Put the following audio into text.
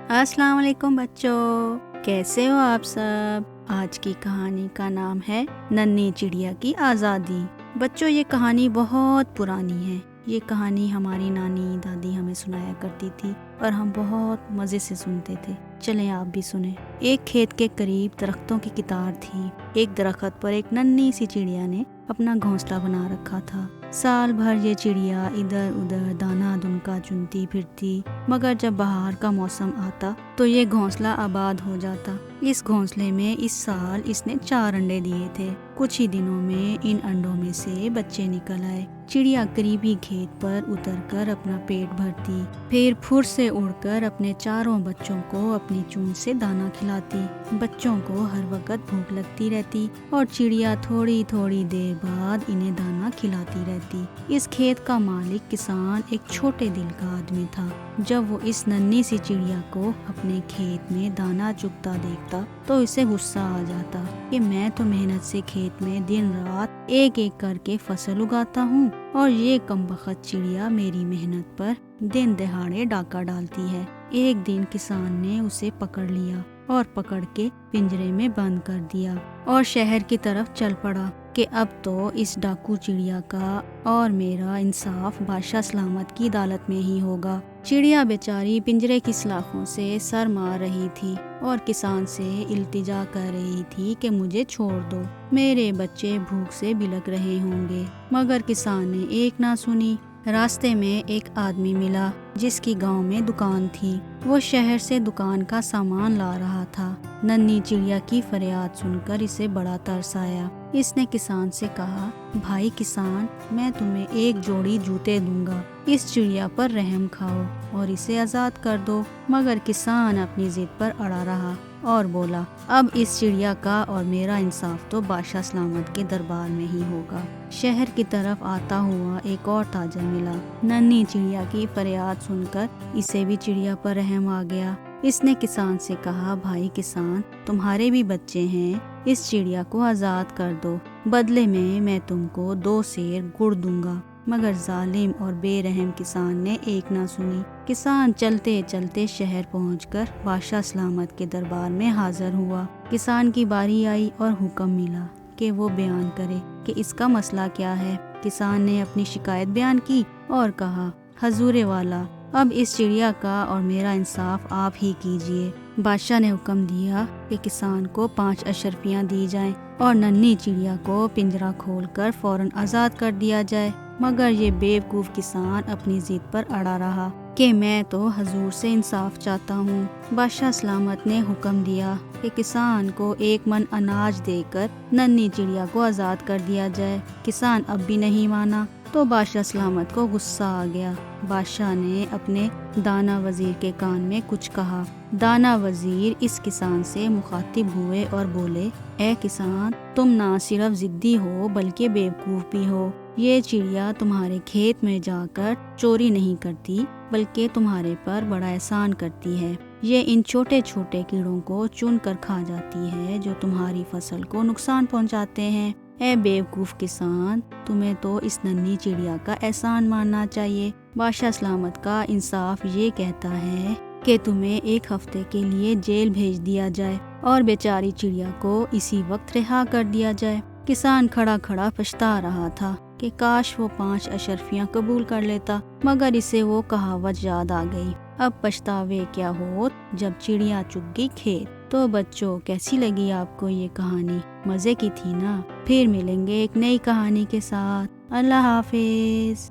السلام علیکم بچوں، کیسے ہو آپ سب؟ آج کی کہانی کا نام ہے ننھی چڑیا کی آزادی۔ بچوں، یہ کہانی بہت پرانی ہے۔ یہ کہانی ہماری نانی دادی ہمیں سنایا کرتی تھی اور ہم بہت مزے سے سنتے تھے۔ چلیں آپ بھی سنیں۔ ایک کھیت کے قریب درختوں کی قطار تھی۔ ایک درخت پر ایک ننھی سی چڑیا نے اپنا گھونسلہ بنا رکھا تھا۔ سال بھر یہ چڑیا ادھر ادھر دانا دنکا چنتی پھرتی، مگر جب بہار کا موسم آتا تو یہ گھونسلہ آباد ہو جاتا۔ اس گھونسلے میں اس سال اس نے 4 انڈے دیے تھے۔ کچھ ہی دنوں میں ان انڈوں میں سے بچے نکل آئے۔ چڑیا قریبی کھیت پر اتر کر اپنا پیٹ بھرتی، پھر پھر سے اڑ کر اپنے چاروں بچوں کو اپنی چونچ سے دانا کھلاتی۔ بچوں کو ہر وقت بھوک لگتی رہتی اور چڑیا تھوڑی تھوڑی دیر بعد انہیں دانا کھلاتی رہتی۔ اس کھیت کا مالک کسان ایک چھوٹے دل کا آدمی تھا۔ جب وہ اس ننھی سی چڑیا کو اپنے کھیت میں دانا چگتا دیکھتا تو اسے غصہ آ جاتا کہ میں تو محنت سے کھیت میں دن رات ایک ایک کر کے فصل اگاتا ہوں اور یہ کمبخت چڑیا میری محنت پر دن دہاڑے ڈاکہ ڈالتی ہے۔ ایک دن کسان نے اسے پکڑ لیا اور پکڑ کے پنجرے میں بند کر دیا اور شہر کی طرف چل پڑا کہ اب تو اس ڈاکو چڑیا کا اور میرا انصاف بادشاہ سلامت کی عدالت میں ہی ہوگا۔ چڑیا بیچاری پنجرے کی سلاخوں سے سر مار رہی تھی اور کسان سے التجا کر رہی تھی کہ مجھے چھوڑ دو، میرے بچے بھوک سے بلک رہے ہوں گے، مگر کسان نے ایک نہ سنی۔ راستے میں ایک آدمی ملا جس کی گاؤں میں دکان تھی۔ وہ شہر سے دکان کا سامان لا رہا تھا۔ ننھی چڑیا کی فریاد سن کر اسے بڑا ترس آیا۔ اس نے کسان سے کہا، بھائی کسان، میں تمہیں ایک جوڑی جوتے دوں گا، اس چڑیا پر رحم کھاؤ اور اسے آزاد کر دو۔ مگر کسان اپنی ضد پر اڑا رہا اور بولا، اب اس چڑیا کا اور میرا انصاف تو بادشاہ سلامت کے دربار میں ہی ہوگا۔ شہر کی طرف آتا ہوا ایک اور تاجر ملا۔ ننھی چڑیا کی فریاد سن کر اسے بھی چڑیا پر رحم آ گیا۔ اس نے کسان سے کہا، بھائی کسان، تمہارے بھی بچے ہیں، اس چڑیا کو آزاد کر دو، بدلے میں تم کو 2 سیر گڑ دوں گا۔ مگر ظالم اور بے رحم کسان نے ایک نہ سنی۔ کسان چلتے چلتے شہر پہنچ کر بادشاہ سلامت کے دربار میں حاضر ہوا۔ کسان کی باری آئی اور حکم ملا کہ وہ بیان کرے کہ اس کا مسئلہ کیا ہے۔ کسان نے اپنی شکایت بیان کی اور کہا، حضور والا، اب اس چڑیا کا اور میرا انصاف آپ ہی کیجیے۔ بادشاہ نے حکم دیا کہ کسان کو 5 اشرفیاں دی جائیں اور ننھی چڑیا کو پنجرہ کھول کر فوراً آزاد کر دیا جائے۔ مگر یہ بیوقوف کسان اپنی ضد پر اڑا رہا کہ میں تو حضور سے انصاف چاہتا ہوں۔ بادشاہ سلامت نے حکم دیا کہ کسان کو 1 من اناج دے کر ننھی چڑیا کو آزاد کر دیا جائے۔ کسان اب بھی نہیں مانا تو بادشاہ سلامت کو غصہ آ گیا۔ بادشاہ نے اپنے دانا وزیر کے کان میں کچھ کہا۔ دانا وزیر اس کسان سے مخاطب ہوئے اور بولے، اے کسان، تم نہ صرف ضدی ہو بلکہ بیوقوف بھی ہو۔ یہ چڑیا تمہارے کھیت میں جا کر چوری نہیں کرتی بلکہ تمہارے پر بڑا احسان کرتی ہے۔ یہ ان چھوٹے چھوٹے کیڑوں کو چن کر کھا جاتی ہے جو تمہاری فصل کو نقصان پہنچاتے ہیں۔ اے بیوقوف کسان، تمہیں تو اس ننھی چڑیا کا احسان ماننا چاہیے۔ بادشاہ سلامت کا انصاف یہ کہتا ہے کہ تمہیں 1 ہفتے کے لیے جیل بھیج دیا جائے اور بیچاری چڑیا کو اسی وقت رہا کر دیا جائے۔ کسان کھڑا کھڑا پچھتا رہا تھا کہ کاش وہ 5 اشرفیاں قبول کر لیتا، مگر اسے وہ کہاوت یاد آ گئی، اب پچھتاوے کیا ہوت جب چڑیا چگ گئی کھیت۔ تو بچوں، کیسی لگی آپ کو یہ کہانی؟ مزے کی تھی نا؟ پھر ملیں گے ایک نئی کہانی کے ساتھ۔ اللہ حافظ۔